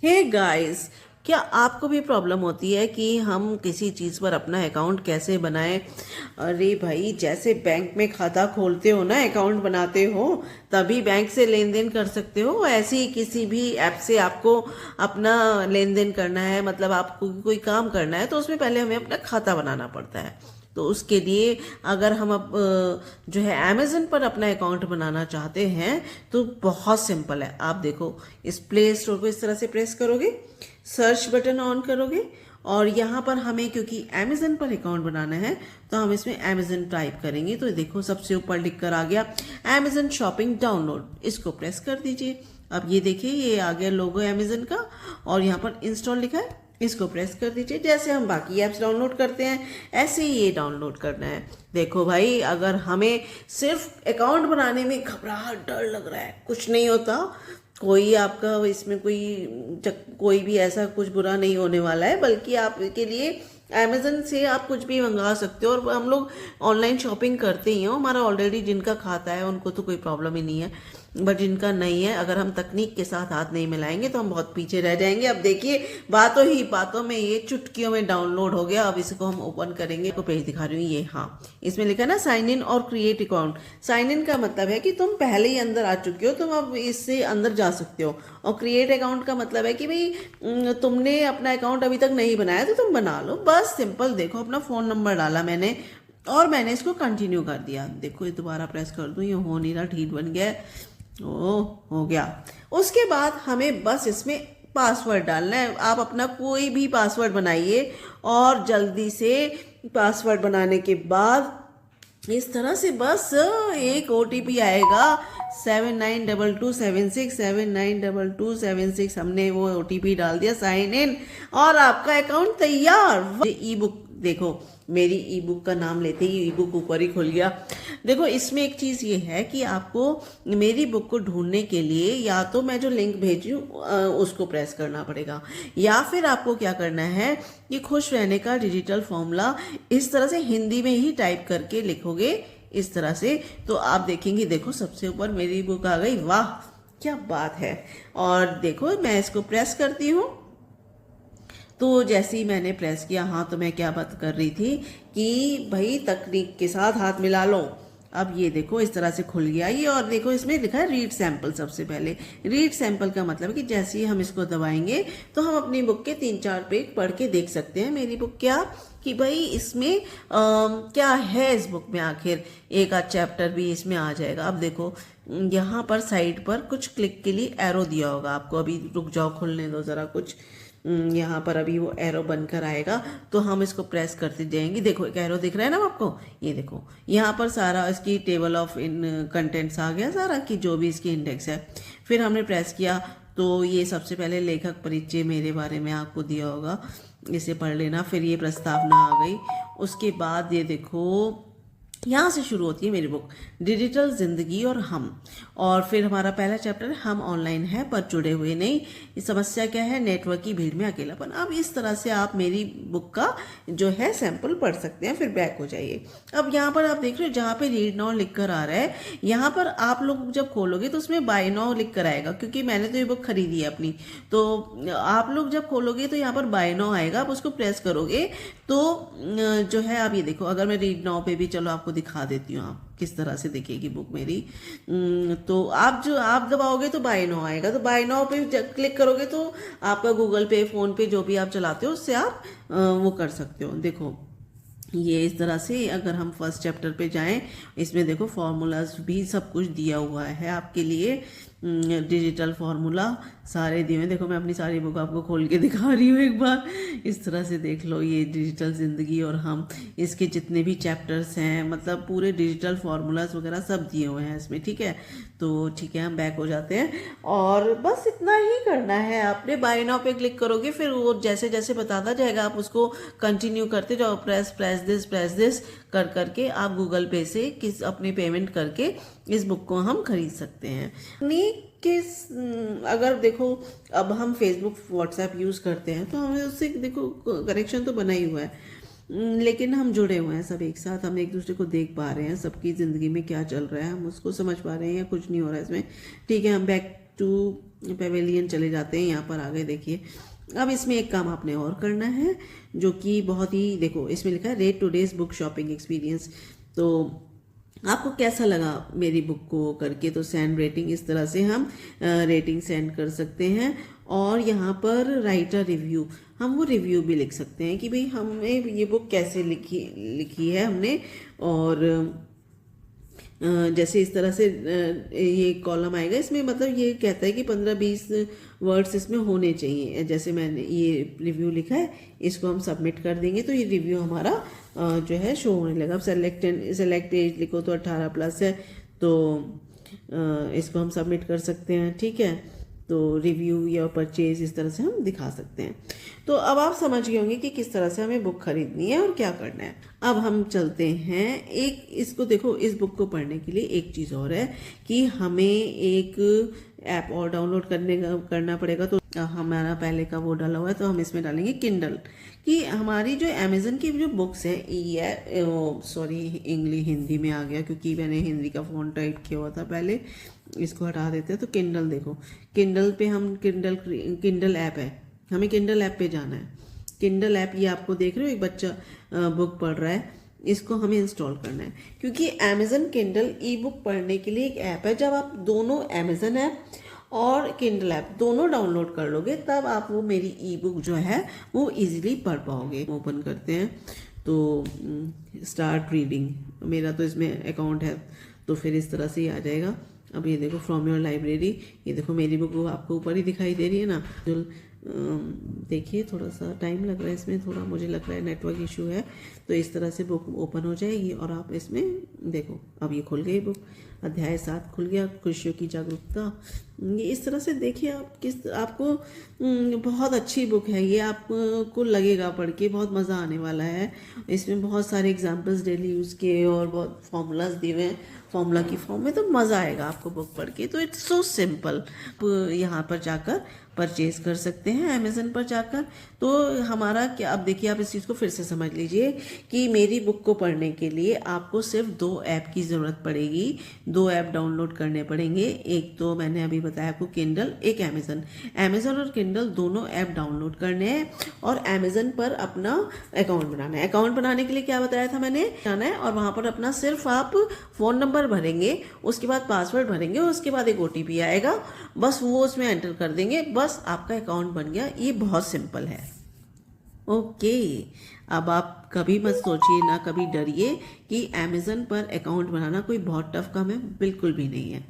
Hey guys, क्या आपको भी प्रॉब्लम होती है कि हम किसी चीज़ पर अपना अकाउंट कैसे बनाएं? अरे भाई, जैसे बैंक में खाता खोलते हो ना, अकाउंट बनाते हो, तभी बैंक से लेन देन कर सकते हो, ऐसे ही किसी भी ऐप से आपको अपना लेन देन करना है, मतलब आपको कोई काम करना है तो उसमें पहले हमें अपना खाता बनाना पड़ता है। तो उसके लिए अगर हम अब जो है अमेज़न पर अपना अकाउंट बनाना चाहते हैं तो बहुत सिंपल है। आप देखो, इस प्ले स्टोर को इस तरह से प्रेस करोगे, सर्च बटन ऑन करोगे और यहाँ पर हमें क्योंकि अमेज़न पर अकाउंट बनाना है तो हम इसमें अमेज़न टाइप करेंगे। तो देखो सबसे ऊपर लिख कर आ गया अमेज़न शॉपिंग डाउनलोड, इसको प्रेस कर दीजिए। अब ये देखिए, ये आ गया लोगो अमेज़न का और यहाँ पर इंस्टॉल लिखा है, इसको प्रेस कर दीजिए। जैसे हम बाकी ऐप्स डाउनलोड करते हैं ऐसे ही ये डाउनलोड करना है। देखो भाई, अगर हमें सिर्फ अकाउंट बनाने में घबराहट, डर लग रहा है, कुछ नहीं होता, कोई आपका इसमें कोई भी ऐसा कुछ बुरा नहीं होने वाला है, बल्कि आपके लिए अमेज़न से आप कुछ भी मंगा सकते हो। और हम लोग ऑनलाइन शॉपिंग करते ही हो, हमारा ऑलरेडी जिनका खाता है उनको तो कोई प्रॉब्लम ही नहीं है, बट जिनका नहीं है, अगर हम तकनीक के साथ हाथ नहीं मिलाएंगे तो हम बहुत पीछे रह जाएंगे। अब देखिए, बातों ही बातों में ये चुटकियों में डाउनलोड हो गया। अब इसको हम ओपन करेंगे, को पेज दिखा रही हूँ ये, हाँ, इसमें लिखा ना साइन इन और क्रिएट अकाउंट। साइन इन का मतलब है कि तुम पहले ही अंदर आ चुके हो, तुम अब इससे अंदर जा सकते हो। और क्रिएट अकाउंट का मतलब है कि भाई तुमने अपना अकाउंट अभी तक नहीं बनाया तो तुम बना लो, बस सिंपल। देखो, अपना फ़ोन नंबर डाला मैंने और मैंने इसको कंटिन्यू कर दिया। देखो, ये दोबारा प्रेस कर दूँ, ये हो नहीं रहा, ठीक बन गया है, ओ हो गया। उसके बाद हमें बस इसमें पासवर्ड डालना है। आप अपना कोई भी पासवर्ड बनाइए और जल्दी से पासवर्ड बनाने के बाद इस तरह से बस एक OTP आएगा, 792276 हमने वो OTP डाल दिया, साइन इन, और आपका अकाउंट तैयार। ई बुक देखो, मेरी ई बुक का नाम लेते ही ई बुक ऊपर ही खुल गया। देखो, इसमें एक चीज़ ये है कि आपको मेरी बुक को ढूंढने के लिए या तो मैं जो लिंक भेजी हूँ उसको प्रेस करना पड़ेगा, या फिर आपको क्या करना है कि खुश रहने का डिजिटल फॉर्मूला इस तरह से हिंदी में ही टाइप करके लिखोगे इस तरह से, तो आप देखेंगे, देखो सबसे ऊपर मेरी बुक आ गई। वाह, क्या बात है। और देखो, मैं इसको प्रेस करती हूँ तो जैसे ही मैंने प्रेस किया, हाँ, तो मैं क्या बात कर रही थी कि भाई तकनीक के साथ हाथ मिला लो। अब ये देखो इस तरह से खुल गया ये, और देखो इसमें लिखा है रीड सैंपल। सबसे पहले रीड सैंपल का मतलब है कि जैसे ही हम इसको दबाएंगे तो हम अपनी बुक के 3-4 पेज पढ़ के देख सकते हैं। मेरी बुक क्या, कि भाई इसमें क्या है इस बुक में, आखिर एक आध चैप्टर भी इसमें आ जाएगा। अब देखो, यहाँ पर साइड पर कुछ क्लिक के लिए एरो दिया होगा आपको, अभी रुक जाओ, खुलने दो ज़रा कुछ। यहाँ पर अभी वो एरो बनकर आएगा तो हम इसको प्रेस करते जाएंगे। देखो, एक एरो दिख रहा है ना आपको, ये देखो, यहाँ पर सारा इसकी टेबल ऑफ इन कंटेंट्स आ गया सारा, कि जो भी इसकी इंडेक्स है। फिर हमने प्रेस किया तो ये सबसे पहले लेखक परिचय मेरे बारे में आपको दिया होगा, इसे पढ़ लेना। फिर ये प्रस्तावना आ गई। उसके बाद ये देखो, यहाँ से शुरू होती है मेरी बुक, डिजिटल जिंदगी और हम। और फिर हमारा पहला चैप्टर है, हम ऑनलाइन हैं पर जुड़े हुए नहीं, ये समस्या क्या है, नेटवर्क की भीड़ में अकेलापन। अब इस तरह से आप मेरी बुक का जो है सैंपल पढ़ सकते हैं। फिर बैक हो जाइए। अब यहाँ पर आप देख रहे हो, जहाँ पे रीड नाउ लिख कर आ रहा है, यहाँ पर आप लोग जब खोलोगे तो उसमें बाय नाउ लिख कर आएगा, क्योंकि मैंने तो ये बुक खरीदी है अपनी। तो आप लोग जब खोलोगे तो यहाँ पर बाय नाउ आएगा, आप उसको प्रेस करोगे तो जो है, आप ये देखो, अगर मैं रीड नाउ पे भी, चलो आपको दिखा देती हूँ आप किस तरह से दिखेगी बुक मेरी। तो आप दबाओगे तो बाय नाउ आएगा, तो बाय नाउ पे क्लिक करोगे तो आपका गूगल पे, फोन पे, जो भी आप चलाते हो उससे आप वो कर सकते हो। देखो, ये इस तरह से अगर हम फर्स्ट चैप्टर पे जाएं, इसमें देखो फॉर्मूलाज भी सब कुछ दिया हुआ है आपके लिए, डिजिटल फार्मूला सारे दिए हुए। देखो, मैं अपनी सारी बुक आपको खोल के दिखा रही हूँ एक बार, इस तरह से देख लो। ये डिजिटल ज़िंदगी और हम, इसके जितने भी चैप्टर्स हैं, मतलब पूरे डिजिटल फार्मूलाज वगैरह सब दिए हुए हैं इसमें, ठीक है। तो ठीक है, हम बैक हो जाते हैं और बस इतना ही करना है। आपने बाय नाउ पे क्लिक करोगे, फिर वो जैसे जैसे बताता जाएगा आप उसको कंटिन्यू करते जाओ, प्रेस दिस कर करके आप गूगल पे से अपनी पेमेंट करके इस बुक को हम खरीद सकते हैं। अगर देखो, अब हम फेसबुक व्हाट्सएप यूज़ करते हैं तो हमें उससे देखो कनेक्शन तो बना ही हुआ है, लेकिन हम जुड़े हुए हैं सब एक साथ, हम एक दूसरे को देख पा रहे हैं, सबकी ज़िंदगी में क्या चल रहा है हम उसको समझ पा रहे हैं, या कुछ नहीं हो रहा है इसमें। ठीक है, हम बैक टू पेवेलियन चले जाते हैं, यहाँ पर आ गए देखिए। अब इसमें एक काम आपने और करना है जो कि बहुत ही, देखो इसमें लिखा है rate today's book shopping experience. तो आपको कैसा लगा मेरी बुक को करके, तो सेंड रेटिंग, इस तरह से हम रेटिंग सेंड कर सकते हैं। और यहाँ पर राइट अ रिव्यू, हम वो रिव्यू भी लिख सकते हैं कि भाई हमने ये बुक कैसे लिखी है हमने। और जैसे इस तरह से ये कॉलम आएगा, इसमें मतलब ये कहता है कि 15-20 वर्ड्स इसमें होने चाहिए। जैसे मैंने ये रिव्यू लिखा है, इसको हम सबमिट कर देंगे तो ये रिव्यू हमारा जो है शो होने लगा। अब सेलेक्ट एज लिखो तो 18+ है, तो इसको हम सबमिट कर सकते हैं, ठीक है। तो रिव्यू या परचेज इस तरह से हम दिखा सकते हैं। तो अब आप समझ गए होंगे कि किस तरह से हमें बुक खरीदनी है और क्या करना है। अब हम चलते हैं एक, इसको देखो, इस बुक को पढ़ने के लिए एक चीज़ और है कि हमें एक ऐप और डाउनलोड करना पड़ेगा। तो हमारा पहले का वो डाला हुआ है, तो हम इसमें डालेंगे किंडल। कि हमारी जो अमेज़न की जो बुक्स हैं, सॉरी हिंदी में आ गया क्योंकि मैंने हिंदी का फ़ॉन्ट टाइप किया हुआ था पहले, इसको हटा देते हैं। तो किंडल देखो, किंडल पे हम किंडल ऐप है, हमें किंडल ऐप पे जाना है। किंडल ऐप ये आपको देख रहे हो, एक बच्चा बुक पढ़ रहा है, इसको हमें इंस्टॉल करना है। क्योंकि अमेज़न किंडल ई बुक पढ़ने के लिए एक ऐप है। जब आप दोनों अमेज़न ऐप और किंडल ऐप दोनों डाउनलोड कर लोगे, तब आप वो मेरी ई बुक जो है वो इजीली पढ़ पाओगे। ओपन करते हैं तो स्टार्ट रीडिंग, मेरा तो इसमें अकाउंट है तो फिर इस तरह से ही आ जाएगा। अब ये देखो फ्रॉम योर लाइब्रेरी, ये देखो मेरी बुक आपको ऊपर ही दिखाई दे रही है ना। देखिए थोड़ा सा टाइम लग रहा है इसमें, थोड़ा मुझे लग रहा है नेटवर्क इशू है। तो इस तरह से बुक ओपन हो जाएगी और आप इसमें देखो, अब ये खुल गई बुक। अध्याय 7 खुल गया, खुशियों की जागरूकता। ये इस तरह से देखिए आप आपको बहुत अच्छी बुक है ये, आपको लगेगा पढ़ के बहुत मज़ा आने वाला है। इसमें बहुत सारे एग्जाम्पल्स डेली यूज़ के और बहुत फॉर्मूलाज दिए हुए हैं, फॉर्मूला की फॉर्म में, तो मज़ा आएगा आपको बुक पढ़ के। तो इट्स सो सिंपल। यहाँ पर जाकर परचेज कर सकते हैं अमेज़न पर जाकर। तो हमारा क्या, अब देखिए आप इस चीज़ को फिर से समझ लीजिए कि मेरी बुक को पढ़ने के लिए आपको सिर्फ 2 ऐप की ज़रूरत पड़ेगी। 2 ऐप डाउनलोड करने पड़ेंगे। एक तो मैंने अभी बताया आपको किंडल, एक अमेज़न और किंडल दोनों ऐप डाउनलोड करने हैं और अमेज़न पर अपना अकाउंट बनाना है। अकाउंट बनाने के लिए क्या बताया था मैंने, जाना है और वहाँ पर अपना सिर्फ आप फ़ोन नंबर भरेंगे, उसके बाद पासवर्ड भरेंगे, उसके बाद एक OTP आएगा, बस वो उसमें एंटर कर देंगे, बस आपका अकाउंट बन गया। ये बहुत सिंपल है। ओके, अब आप कभी मत सोचिए ना कभी डरिए कि अमेज़न पर अकाउंट बनाना कोई बहुत टफ काम है, बिल्कुल भी नहीं है।